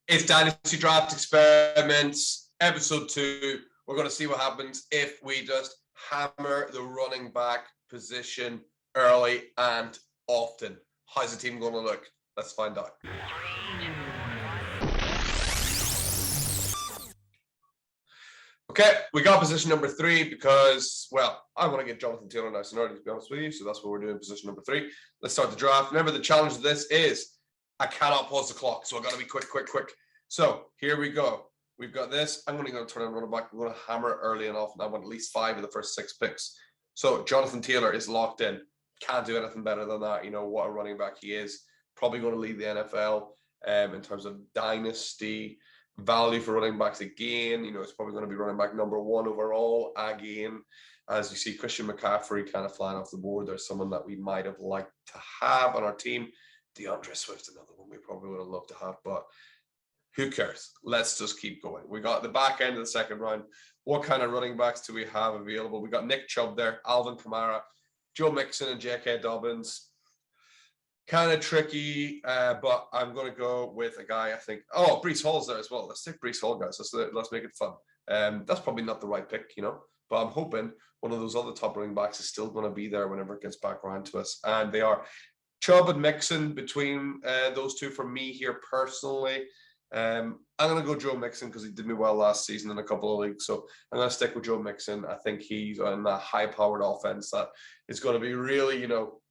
It's Dynasty Draft Experiments, episode 2. We're going to see what happens if we just hammer the running back position early and often. How's the team going to look? Let's find out. Okay, we got position number 3 because, well, I want to get Jonathan Taylor nice and early, to be honest with you. So that's what we're doing, position number 3. Let's start the draft. Remember, the challenge of this is I cannot pause the clock, so I got to be quick. So here we go. We've got this. I'm going to turn on running back. I'm going to hammer early and often. I want at least 5 of the first 6 picks. So Jonathan Taylor is locked in. Can't do anything better than that. You know what a running back he is. Probably going to lead the NFL in terms of dynasty value for running backs again. You know, it's probably going to be running back number 1 overall again. As you see, Christian McCaffrey kind of flying off the board. There's someone that we might have liked to have on our team. DeAndre Swift, another one we probably would have loved to have, but who cares? Let's just keep going. We got the back end of the second round. What kind of running backs do we have available? We got Nick Chubb there, Alvin Kamara, Joe Mixon, and J.K. Dobbins. Kind of tricky, but I'm going to go with a guy, I think. Oh, Breece Hall's there as well. Let's take Breece Hall, guys. Let's make it fun. That's probably not the right pick, you know, but I'm hoping one of those other top running backs is still going to be there whenever it gets back around to us. And they are. Chubb and Mixon between those two for me here personally. I'm going to go Joe Mixon because he did me well last season in a couple of leagues. So I'm going to stick with Joe Mixon. I think he's on that high-powered offense that is going to be really, you know,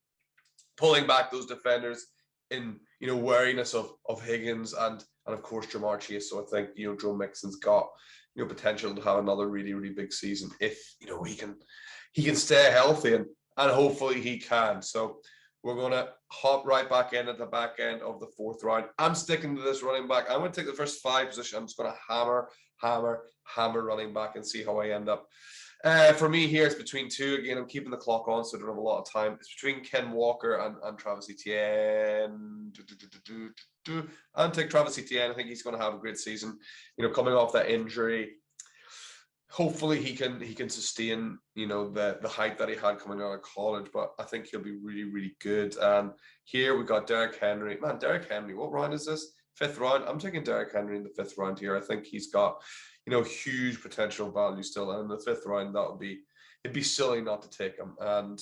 pulling back those defenders in, you know, wariness of Higgins and of course Jamar Chase. So I think, you know, Joe Mixon's got, you know, potential to have another really big season if, you know, he can stay healthy and hopefully he can. So we're going to hop right back in at the back end of the 4th round. I'm sticking to this running back. I'm going to take the first 5 positions. I'm just going to hammer running back and see how I end up. For me here, it's between 2. Again, I'm keeping the clock on, so I don't have a lot of time. It's between Ken Walker and Travis Etienne. I'll take Travis Etienne. I think he's going to have a great season. You know, coming off that injury. Hopefully he can sustain, you know, the height that he had coming out of college, but I think he'll be really good. And here we got Derrick Henry. Man, Derrick Henry, what round is this? 5th round. I'm taking Derrick Henry in the 5th round here. I think he's got, you know, huge potential value still. And in the 5th round, it'd be silly not to take him. And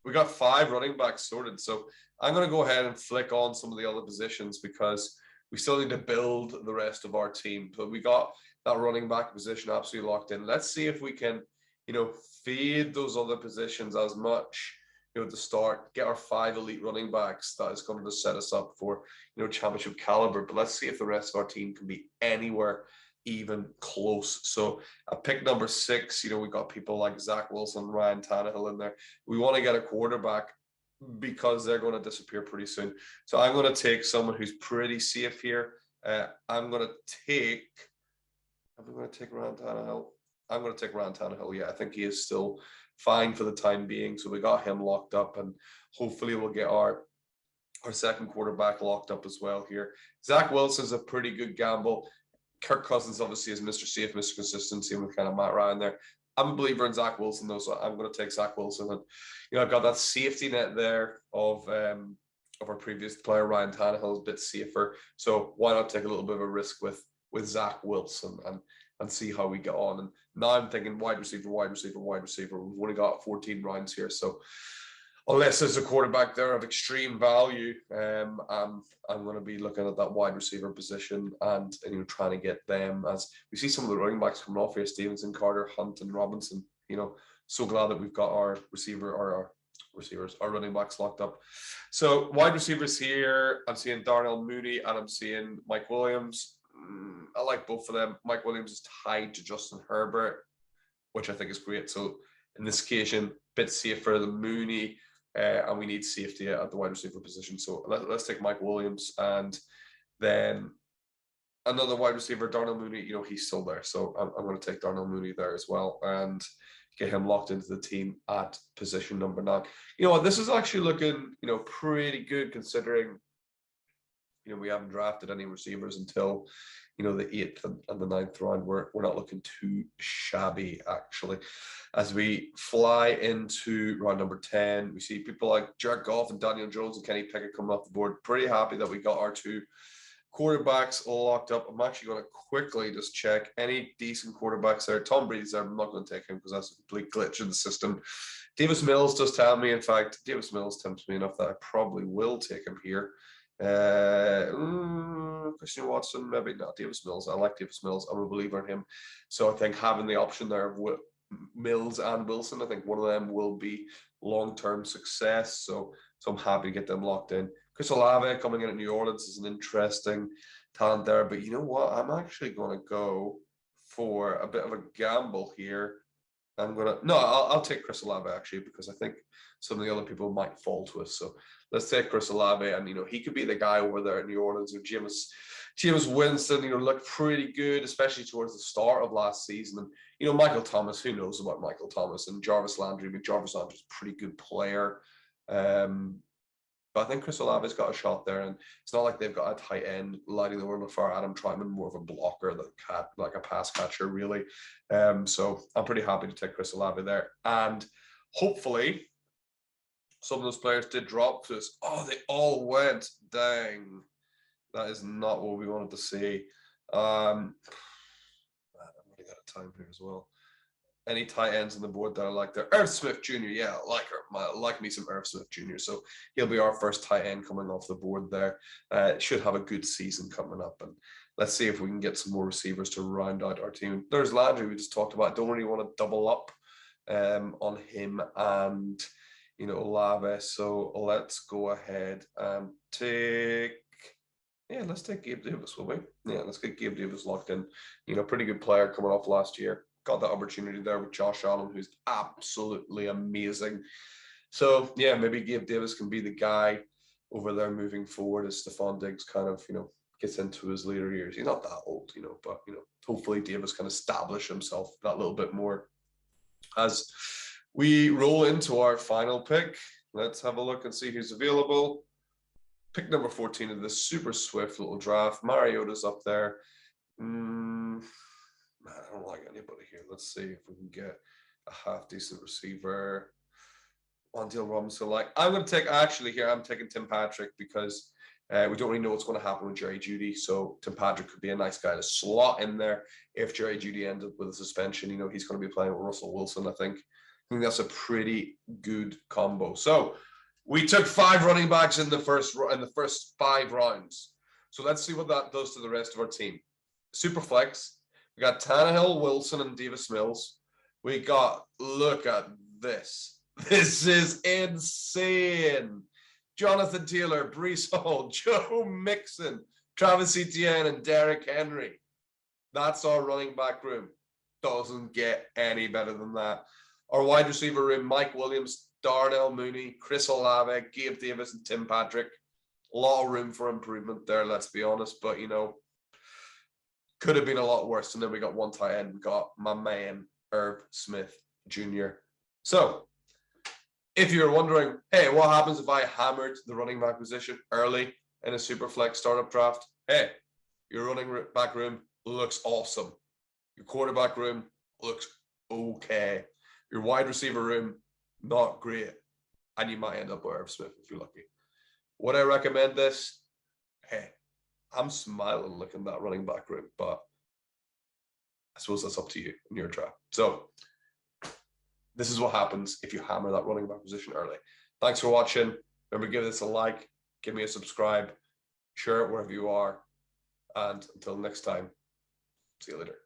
we got 5 running backs sorted. So I'm going to go ahead and flick on some of the other positions because we still need to build the rest of our team. But we got that running back position absolutely locked in. Let's see if we can, you know, feed those other positions as much, you know, to start, get our 5 elite running backs. That is going to set us up for, you know, championship caliber. But let's see if the rest of our team can be anywhere even close. So at pick number 6, you know, we got people like Zach Wilson, Ryan Tannehill in there. We want to get a quarterback because they're going to disappear pretty soon. So I'm going to take someone who's pretty safe here. I'm going to take Ryan Tannehill. I'm going to take Ryan Tannehill. Yeah, I think he is still fine for the time being. So we got him locked up, and hopefully we'll get our second quarterback locked up as well here. Zach Wilson's a pretty good gamble. Kirk Cousins obviously is Mr. Safe, Mr. Consistency, and with kind of Matt Ryan there. I'm a believer in Zach Wilson though, so I'm going to take Zach Wilson. And you know, I've got that safety net there of our previous player Ryan Tannehill is a bit safer. So why not take a little bit of a risk with Zach Wilson and see how we get on. And now I'm thinking wide receiver. We've only got 14 rounds here. So unless there's a quarterback there of extreme value, I'm going to be looking at that wide receiver position and you know, trying to get them, as we see some of the running backs coming off here, Stevenson, Carter, Hunt, and Robinson. You know, so glad that we've got our running backs locked up. So wide receivers here, I'm seeing Darnell Mooney and I'm seeing Mike Williams. I like both of them. Mike Williams is tied to Justin Herbert, which I think is great. So in this occasion, a bit safer than Mooney, and we need safety at the wide receiver position. So let's take Mike Williams, and then another wide receiver, Darnell Mooney. You know, he's still there, so I'm going to take Darnell Mooney there as well, and get him locked into the team at position number 9. You know what? This is actually looking, you know, pretty good considering, you know, we haven't drafted any receivers until, you know, the 8th and the 9th round. We're not looking too shabby, actually. As we fly into round number 10, we see people like Jared Goff and Daniel Jones and Kenny Pickett coming off the board. Pretty happy that we got our 2 Quarterbacks locked up. I'm actually going to quickly just check any decent quarterbacks there. Tom Brady's there. I'm not going to take him because that's a complete glitch in the system. Davis Mills does tell me, in fact, Davis Mills tempts me enough that I probably will take him here. Christian Watson, maybe not. Davis Mills. I like Davis Mills. I'm a believer in him. So I think having the option there of Mills and Wilson, I think one of them will be long-term success. So I'm happy to get them locked in. Chris Olave coming in at New Orleans is an interesting talent there. But you know what? I'm actually going to go for a bit of a gamble here. I'll take Chris Olave actually, because I think some of the other people might fall to us. So let's take Chris Olave, and he could be the guy over there in New Orleans. Or Jameis Winston, looked pretty good, especially towards the start of last season. And Michael Thomas, who knows about Michael Thomas, and Jarvis Landry. But Jarvis Landry's a pretty good player. But I think Chris Olave's got a shot there, and it's not like they've got a tight end lighting the world on fire. Adam Troutman, more of a blocker, like a pass catcher, really. So I'm pretty happy to take Chris Olave there. And hopefully, some of those players did drop to us. Oh, they all went. Dang. That is not what we wanted to see. I'm running out of time here as well. Any tight ends on the board that I like there. Irv Smith Jr. Yeah, I like her. I like me some Irv Smith Jr. So he'll be our first tight end coming off the board there. Should have a good season coming up. And let's see if we can get some more receivers to round out our team. There's Landry we just talked about. Don't really want to double up on him and Olave. So let's go ahead and let's take Gabe Davis, will we? Yeah, let's get Gabe Davis locked in. Pretty good player coming off last year. Got that opportunity there with Josh Allen, who's absolutely amazing. So, yeah, maybe Gabe Davis can be the guy over there moving forward as Stephon Diggs kind of, gets into his later years. He's not that old, but, hopefully Davis can establish himself that little bit more. As we roll into our final pick, let's have a look and see who's available. Pick number 14 of this super swift little draft. Mariota's up there. I don't like anybody here. Let's see if we can get a half decent receiver. Wan'Dale Robinson. I'm taking Tim Patrick because we don't really know what's going to happen with Jerry Jeudy. So Tim Patrick could be a nice guy to slot in there if Jerry Jeudy ends up with a suspension. He's going to be playing with Russell Wilson, I think. I think that's a pretty good combo. So we took 5 running backs in the first 5 rounds. So let's see what that does to the rest of our team. Superflex. We got Tannehill, Wilson, and Davis Mills. Look at this. This is insane. Jonathan Taylor, Breece Hall, Joe Mixon, Travis Etienne, and Derrick Henry. That's our running back room. Doesn't get any better than that. Our wide receiver room, Mike Williams, Darnell Mooney, Chris Olave, Gabe Davis, and Tim Patrick. A lot of room for improvement there, let's be honest. But, could have been a lot worse. And then we got one tight end. We got my man, Irv Smith Jr. So, if you're wondering, hey, what happens if I hammered the running back position early in a Superflex startup draft? Hey, your running back room looks awesome. Your quarterback room looks okay. Your wide receiver room, not great. And you might end up with Irv Smith if you're lucky. Would I recommend this? Hey, I'm smiling looking at that running back room, but I suppose that's up to you in your draft. So this is what happens if you hammer that running back position early. Thanks for watching. Remember, give this a like, give me a subscribe, share it wherever you are. And until next time, see you later.